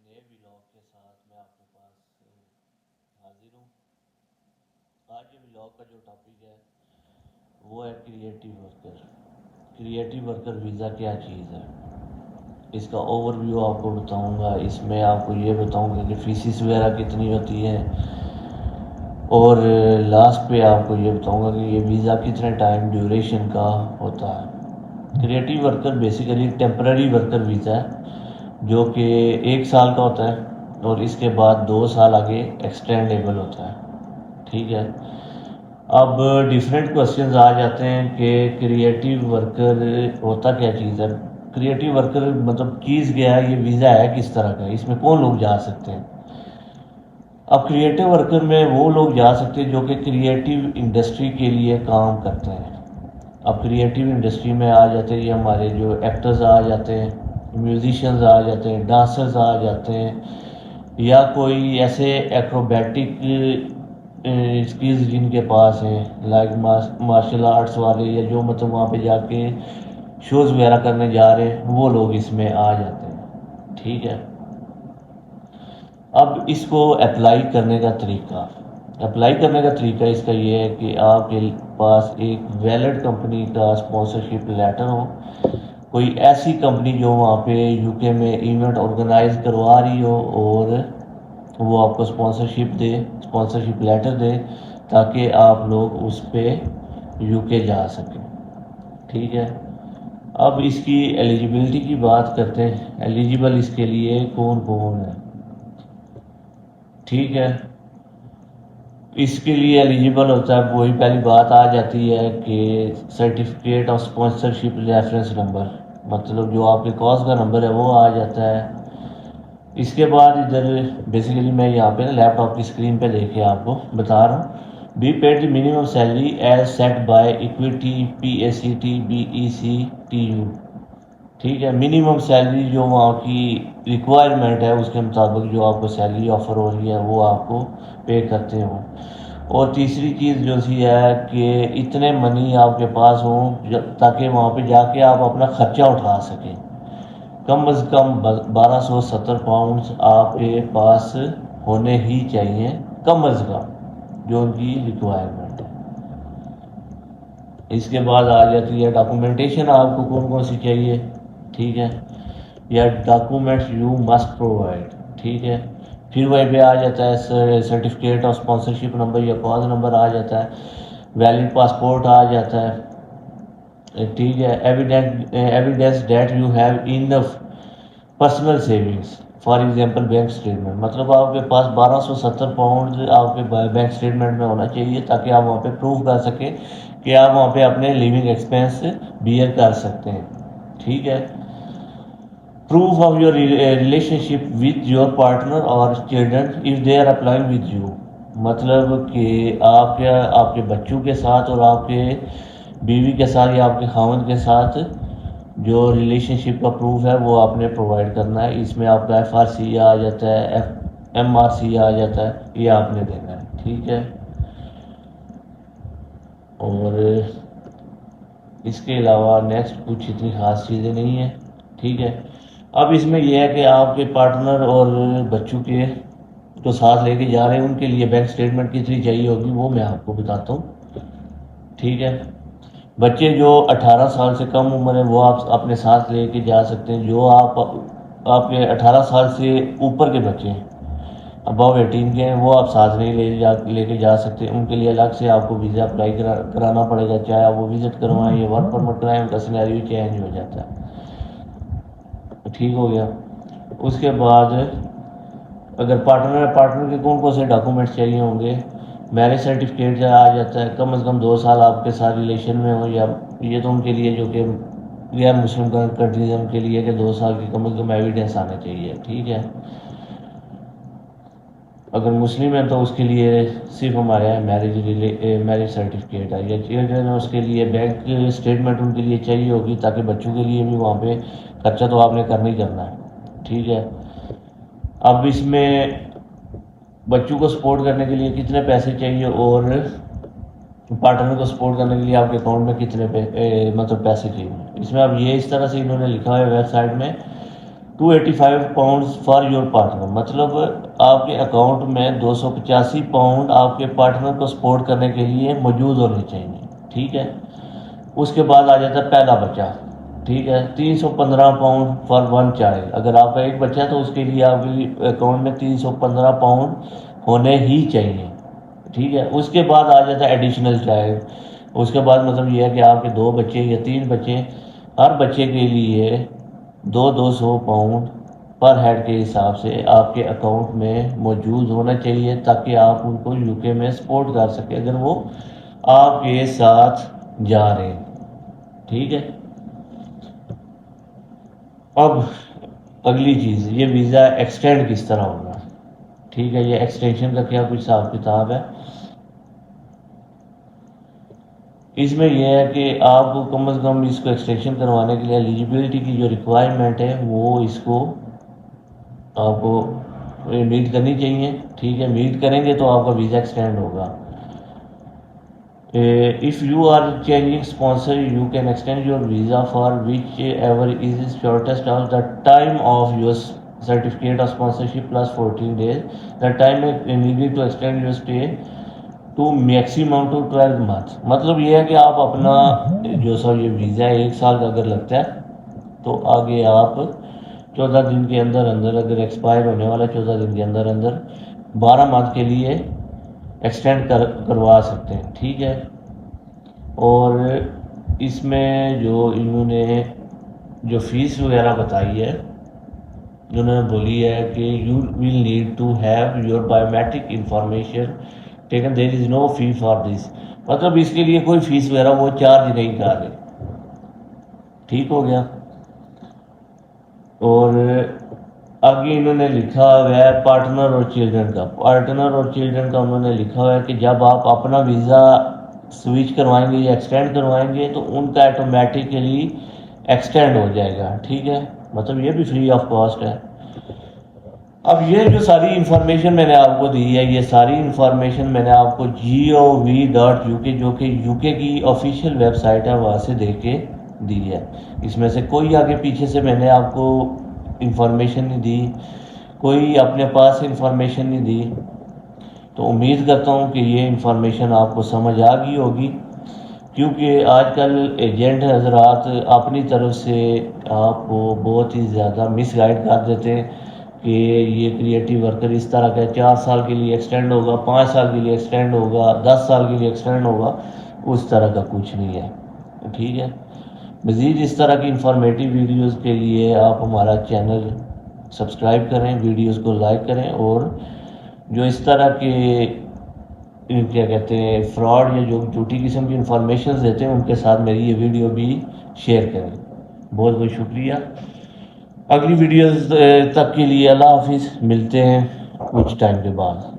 نئے ولاگ کے ساتھ میں آپ کے پاس حاضر ہوں۔ آج کے ولاگ کا جو ٹاپک ہے وہ ہے creative worker. Creative worker visa کیا چیز ہے، اس کا اوور ویو آپ کو بتاؤں گا۔ اس میں آپ کو یہ بتاؤں گا کہ فیسز وغیرہ کتنی ہوتی ہے، اور لاسٹ پہ آپ کو یہ بتاؤں گا کہ یہ ویزا کتنے ٹائم ڈیوریشن کا ہوتا ہے۔ Creative worker basically temporary worker visa ہے جو کہ 1 سال کا ہوتا ہے، اور اس کے بعد 2 سال آگے ایکسٹینڈیبل ہوتا ہے۔ ٹھیک ہے، اب ڈیفرنٹ کوشچنز آ جاتے ہیں کہ کریٹیو ورکر ہوتا کیا چیز ہے، کریٹیو ورکر مطلب چیز کیا ہے، یہ ویزا ہے کس طرح کا، اس میں کون لوگ جا سکتے ہیں۔ اب کریٹیو ورکر میں وہ لوگ جا سکتے ہیں جو کہ کریٹیو انڈسٹری کے لیے کام کرتے ہیں۔ اب کریٹیو انڈسٹری میں آ جاتے ہیں یہ ہمارے جو ایکٹرز آ جاتے ہیں، میوزیشینز آ جاتے ہیں، ڈانسرز آ جاتے ہیں، یا کوئی ایسے ایکروبیٹک اسکلز جن کے پاس ہیں، لائک مارشل آرٹس والے، یا جو مطلب وہاں پہ جا کے شوز وغیرہ کرنے جا رہے ہیں، وہ لوگ اس میں آ جاتے ہیں۔ ٹھیک ہے، اب اس کو اپلائی کرنے کا طریقہ اس کا یہ ہے کہ آپ کے پاس ایک ویلڈ کمپنی کا اسپانسرشپ لیٹر ہو، کوئی ایسی کمپنی جو وہاں پہ یو کے میں ایونٹ آرگنائز کروا رہی ہو، اور وہ آپ کو اسپانسرشپ لیٹر دے تاکہ آپ لوگ اس پہ یو کے جا سکیں۔ ٹھیک ہے، اب اس کی ایلیجیبلٹی کی بات کرتے ہیں، ایلیجیبل اس کے لیے کون کون ہے۔ ٹھیک ہے، اس کے لیے ایلیجیبل ہوتا ہے، وہی پہلی بات آ جاتی ہے کہ certificate of sponsorship reference number, مطلب جو آپ کے کاز کا نمبر ہے وہ آ جاتا ہے۔ اس کے بعد ادھر بیسیکلی میں یہاں پہ لیپ ٹاپ کی اسکرین پہ دیکھ کے آپ کو بتا رہا ہوں، be paid the minimum salary as set by Equity P A C T B E C T U. ٹھیک ہے، منیمم سیلری جو وہاں کی ریکوائرمنٹ ہے اس کے مطابق جو آپ کو سیلری آفر ہو رہی ہے وہ آپ کو پے کرتے ہوں۔ اور تیسری چیز جو سی ہے کہ اتنے منی آپ کے پاس ہوں تاکہ وہاں پہ جا کے آپ اپنا خرچہ اٹھا سکیں۔ کم از کم 1270 پاؤنڈز آپ کے پاس ہونے ہی چاہیے، کم از کم، جو ان کی ریکوائرمنٹ ہے۔ اس کے بعد آ جاتی ہے ڈاکومنٹیشن، آپ کو کون کون سی چاہیے۔ ٹھیک ہے، یا ڈاکومنٹس یو مسٹ پرووائڈ۔ ٹھیک ہے، پھر وہیں پہ آ جاتا ہے سرٹیفکیٹ آف اسپانسرشپ نمبر یا کاز نمبر آ جاتا ہے، ویلڈ پاسپورٹ آ جاتا ہے۔ ٹھیک ہے، evidence that you have enough personal savings, for example bank statement, مطلب آپ کے پاس 1270 پاؤنڈ آپ کے بینک اسٹیٹمنٹ میں ہونا چاہیے تاکہ آپ وہاں پہ پروف کر سکیں کہ آپ وہاں پہ اپنے لیونگ ایکسپینس بیئر کر سکتے ہیں۔ ٹھیک ہے، proof of your relationship with your partner اور children if they are applying with you, مطلب کہ آپ کے بچوں کے ساتھ اور آپ کے بیوی کے ساتھ یا آپ کے خاوند کے ساتھ جو ریلیشن شپ کا پروف ہے وہ آپ نے پرووائڈ کرنا ہے۔ اس میں آپ کا ایف آر سی آ جاتا ہے، ایم آر سی آ جاتا ہے، یہ آپ نے دینا ہے۔ ٹھیک ہے، اور اس کے علاوہ نیکسٹ کچھ اتنی خاص چیزیں نہیں ہیں۔ ٹھیک ہے، اب اس میں یہ ہے کہ آپ کے پارٹنر اور بچوں کے جو ساتھ لے کے جا رہے ہیں ان کے لیے بینک اسٹیٹمنٹ کتنی چاہیے ہوگی وہ میں آپ کو بتاتا ہوں۔ ٹھیک ہے، بچے جو 18 سال سے کم عمر ہے وہ آپ اپنے ساتھ لے کے جا سکتے ہیں، جو آپ کے 18 سال سے اوپر کے بچے ہیں، ابو 18 کے ہیں، وہ آپ ساتھ نہیں لے کے جا سکتے، ان کے لیے الگ سے آپ کو ویزا اپلائی کرانا پڑے گا، چاہے آپ وہ وزٹ کروائیں یا ورک پرمٹ کرائیں، ان کا سینیریو چینج ہو جاتا ہے۔ ٹھیک ہو گیا، اس کے بعد اگر پارٹنر کے کون سے ڈاکومنٹس چاہیے ہوں گے، میرج سرٹیفکیٹ آ جاتا ہے، کم از کم 2 سال آپ کے ساتھ ریلیشن میں ہو، یا یہ تو ان کے لیے جو کہ غیر مسلم کنٹریز ان کے لیے کہ 2 سال کی کم از کم ایویڈنس آنا چاہیے۔ ٹھیک ہے، اگر مسلم ہے تو اس کے لیے صرف ہمارے یہاں میرج سرٹیفکیٹ ہے، یا چلڈرن ہے اس کے لیے بینک اسٹیٹمنٹ ان کے لیے چاہیے ہوگی تاکہ بچوں کے لیے بھی وہاں پہ خرچہ تو آپ نے کرنا ہی کرنا ہے۔ ٹھیک ہے، اب اس میں بچوں کو سپورٹ کرنے کے لیے کتنے پیسے چاہیے اور پارٹنر کو سپورٹ کرنے کے لیے آپ کے اکاؤنٹ میں کتنے مطلب پیسے چاہیے، اس میں اب یہ اس طرح سے انہوں نے لکھا ہے ویب سائٹ میں £285 فار یور پارٹنر، مطلب آپ کے اکاؤنٹ میں 285 پاؤنڈ آپ کے پارٹنر کو سپورٹ کرنے کے لیے موجود ہونے چاہیے، ٹھیک ہے۔ اس کے بعد آ جاتا ہے پہلا بچہ، ٹھیک ہے، £315 فار ون چائلڈ، اگر آپ کا ایک بچہ ہے تو اس کے لیے آپ کے اکاؤنٹ میں £315 ہونے ہی چاہیے، ٹھیک ہے۔ اس کے بعد آ جاتا ہے ایڈیشنل چائلڈ، اس کے بعد مطلب یہ ہے کہ آپ کے 2 بچے یا 3 بچے، ہر بچے کے لیے £200 پر ہیڈ کے حساب سے آپ کے اکاؤنٹ میں موجود ہونا چاہیے، تاکہ آپ ان کو یو کے میں سپورٹ کر سکیں اگر وہ آپ کے ساتھ جا رہے ہیں، ٹھیک ہے۔ اب اگلی چیز، یہ ویزا ایکسٹینڈ کس طرح ہوگا، ٹھیک ہے۔ یہ ایکسٹینشن کا کیا کچھ حساب کتاب ہے، اس میں یہ ہے کہ آپ کو کم از کم اس کو ایکسٹینشن کروانے کے لیے ایلیجیبلٹی کی جو ریکوائرمنٹ ہے وہ اس کو آپ کو میٹ کرنی چاہیے، ٹھیک ہے۔ میٹ کریں گے تو آپ کا ویزا ایکسٹینڈ ہوگا۔ If you are changing sponsor, you can extend your visa for whichever is shortest of the time of your certificate of sponsorship plus 14 days. The time needed to extend your stay to maximum to 12 months. مطلب یہ ہے کہ آپ اپنا جو یہ visa ہے 1 سال کا اگر لگتا ہے تو آگے آپ 14 دن کے اندر اگر ایکسپائر ہونے والا 14 دن کے اندر 12 منتھ کے لیے ایکسٹینڈ کروا سکتے ہیں، ٹھیک ہے۔ اور اس میں جو انہوں نے جو فیس وغیرہ بتائی ہے، انہوں نے بولی ہے کہ you will need to have your biometric information taken, there is no fee for دس، مطلب اس کے لیے کوئی فیس وغیرہ وہ چارج نہیں کر رہے، ٹھیک ہو گیا۔ اور آگے انہوں نے لکھا ہوا ہے پارٹنر اور چلڈرن کا انہوں نے لکھا ہوا ہے کہ جب آپ اپنا ویزا سوئچ کروائیں گے یا ایکسٹینڈ کروائیں گے تو ان کا ایٹومیٹیکلی ایکسٹینڈ ہو جائے گا، ٹھیک ہے، مطلب یہ بھی فری آف کاسٹ ہے۔ اب یہ جو ساری انفارمیشن میں نے آپ کو دی ہے، یہ ساری انفارمیشن میں نے آپ کو gov.uk جو کہ UK کی آفیشیل ویب سائٹ ہے وہاں سے دیکھ کے دی ہے۔ اس میں سے کوئی آگے پیچھے سے میں نے آپ کو انفارمیشن نہیں دی، کوئی اپنے پاس انفارمیشن نہیں دی، تو امید کرتا ہوں کہ یہ انفارمیشن آپ کو سمجھ آ گئی ہوگی، کیونکہ آج کل ایجنٹ حضرات اپنی طرف سے آپ کو بہت ہی زیادہ مس گائیڈ کر دیتے ہیں کہ یہ کریٹیو ورکر اس طرح کا 4 سال کے لیے ایکسٹینڈ ہوگا، 5 سال کے لیے ایکسٹینڈ ہوگا، 10 سال کے لیے ایکسٹینڈ ہوگا، اس طرح کا کچھ نہیں ہے، ٹھیک ہے۔ مزید اس طرح کی انفارمیٹیو ویڈیوز کے لیے آپ ہمارا چینل سبسکرائب کریں، ویڈیوز کو لائک کریں، اور جو اس طرح کے کیا کہتے ہیں فراڈ یا جو جھوٹی قسم کی انفارمیشنز دیتے ہیں ان کے ساتھ میری یہ ویڈیو بھی شیئر کریں۔ بہت بہت شکریہ۔ اگلی ویڈیوز تک کے لیے اللہ حافظ، ملتے ہیں کچھ ٹائم کے بعد۔